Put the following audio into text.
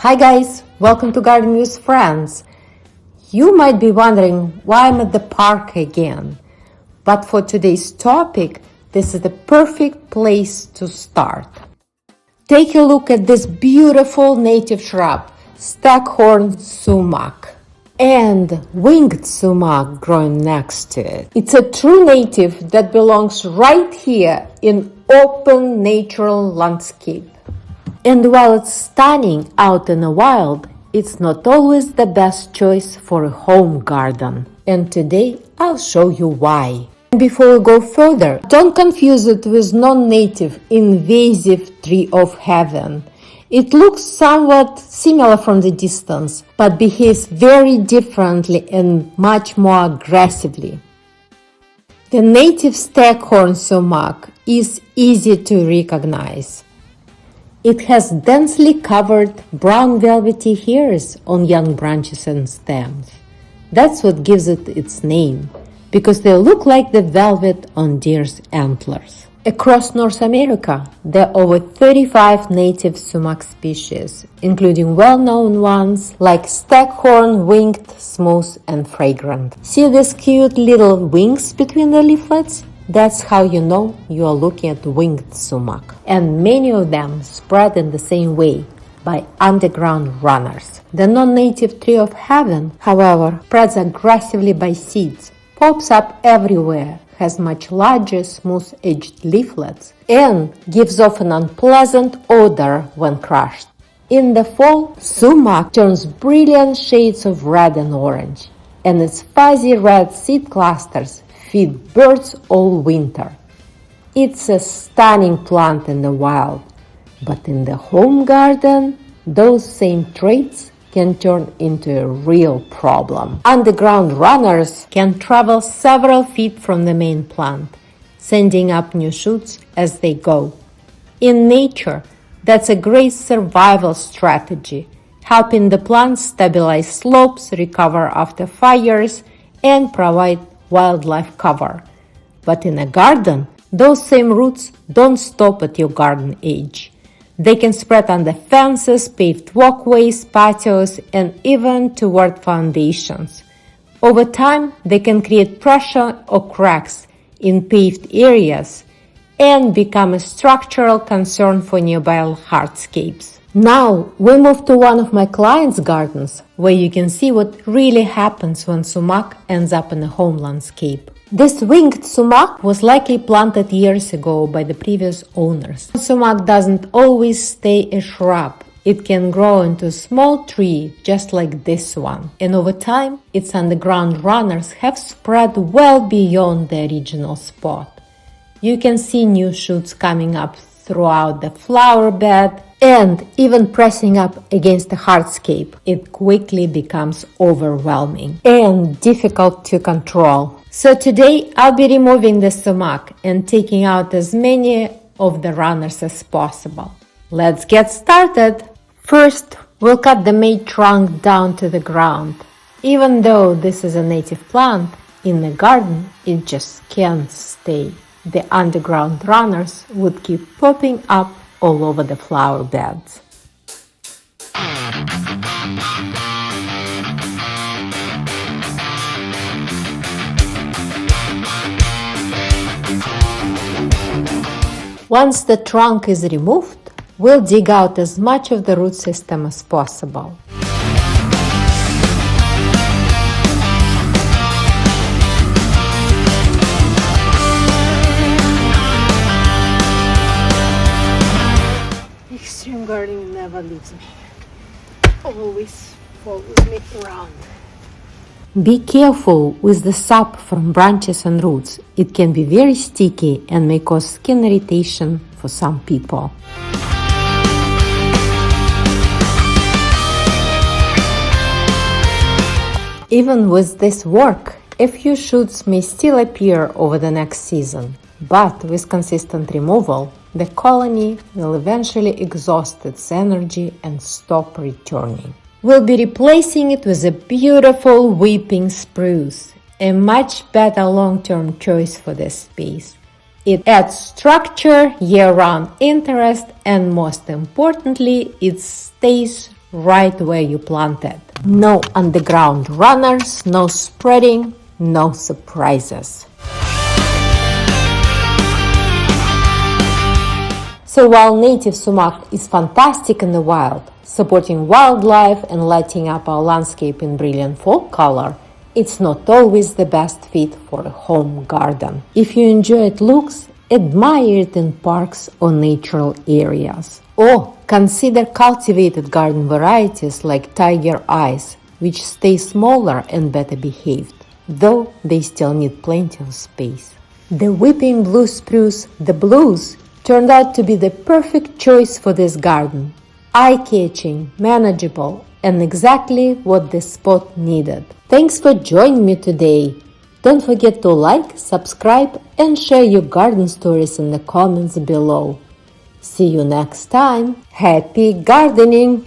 Hi guys, welcome to Garden with Friends. You might be wondering why I'm at the park again, but for today's topic, this is the perfect place to start. Take a look at this beautiful native shrub, Staghorn sumac, and winged sumac growing next to it. It's a true native that belongs right here in open natural landscape. And while it's stunning out in the wild, it's not always the best choice for a home garden. And today I'll show you why. Before we go further, don't confuse it with non-native invasive tree of heaven. It looks somewhat similar from the distance, but behaves very differently and much more aggressively. The native Staghorn sumac is easy to recognize. It has densely covered brown velvety hairs on young branches and stems. That's what gives it its name, because they look like the velvet on deer's antlers. Across North America, there are over 35 native sumac species, including well-known ones like Staghorn, winged, smooth, and fragrant. See these cute little wings between the leaflets? That's how you know you are looking at winged sumac. And many of them spread in the same way, by underground runners. The non-native tree of heaven, however, spreads aggressively by seeds, pops up everywhere, has much larger smooth-edged leaflets, and gives off an unpleasant odor when crushed. In the fall, sumac turns brilliant shades of red and orange, and its fuzzy red seed clusters feed birds all winter. It's a stunning plant in the wild, but in the home garden, those same traits can turn into a real problem. Underground runners can travel several feet from the main plant, sending up new shoots as they go. In nature, that's a great survival strategy, helping the plant stabilize slopes, recover after fires, and provide wildlife cover. But in a garden, those same roots don't stop at your garden edge. They can spread under fences, paved walkways, patios, and even toward foundations. Over time, they can create pressure or cracks in paved areas and become a structural concern for nearby hardscapes. Now, we move to one of my clients' gardens, where you can see what really happens when sumac ends up in a home landscape. This winged sumac was likely planted years ago by the previous owners. Sumac doesn't always stay a shrub. It can grow into a small tree, just like this one. And over time, its underground runners have spread well beyond the original spot. You can see new shoots coming up throughout the flower bed, and even pressing up against the hardscape, it quickly becomes overwhelming and difficult to control. So today I'll be removing the sumac and taking out as many of the runners as possible. Let's get started. First, we'll cut the main trunk down to the ground. Even though this is a native plant, in the garden it just can't stay. The underground runners would keep popping up all over the flower beds. Once the trunk is removed, we'll dig out as much of the root system as possible. Extreme gardening never leaves me. Always follows me around. Be careful with the sap from branches and roots. It can be very sticky and may cause skin irritation for some people. Even with this work, a few shoots may still appear over the next season, but with consistent removal, the colony will eventually exhaust its energy and stop returning. We'll be replacing it with a beautiful weeping spruce, a much better long-term choice for this space. It adds structure, year-round interest, and most importantly, it stays right where you planted. No underground runners, no spreading, no surprises. So while native sumac is fantastic in the wild, supporting wildlife and lighting up our landscape in brilliant fall color, it's not always the best fit for a home garden. If you enjoy its looks, admire it in parks or natural areas. Or consider cultivated garden varieties like tiger eyes, which stay smaller and better behaved, though they still need plenty of space. The weeping blue spruce, the blues, turned out to be the perfect choice for this garden. Eye-catching, manageable, and exactly what the spot needed. Thanks for joining me today. Don't forget to like, subscribe, and share your garden stories in the comments below. See you next time. Happy gardening!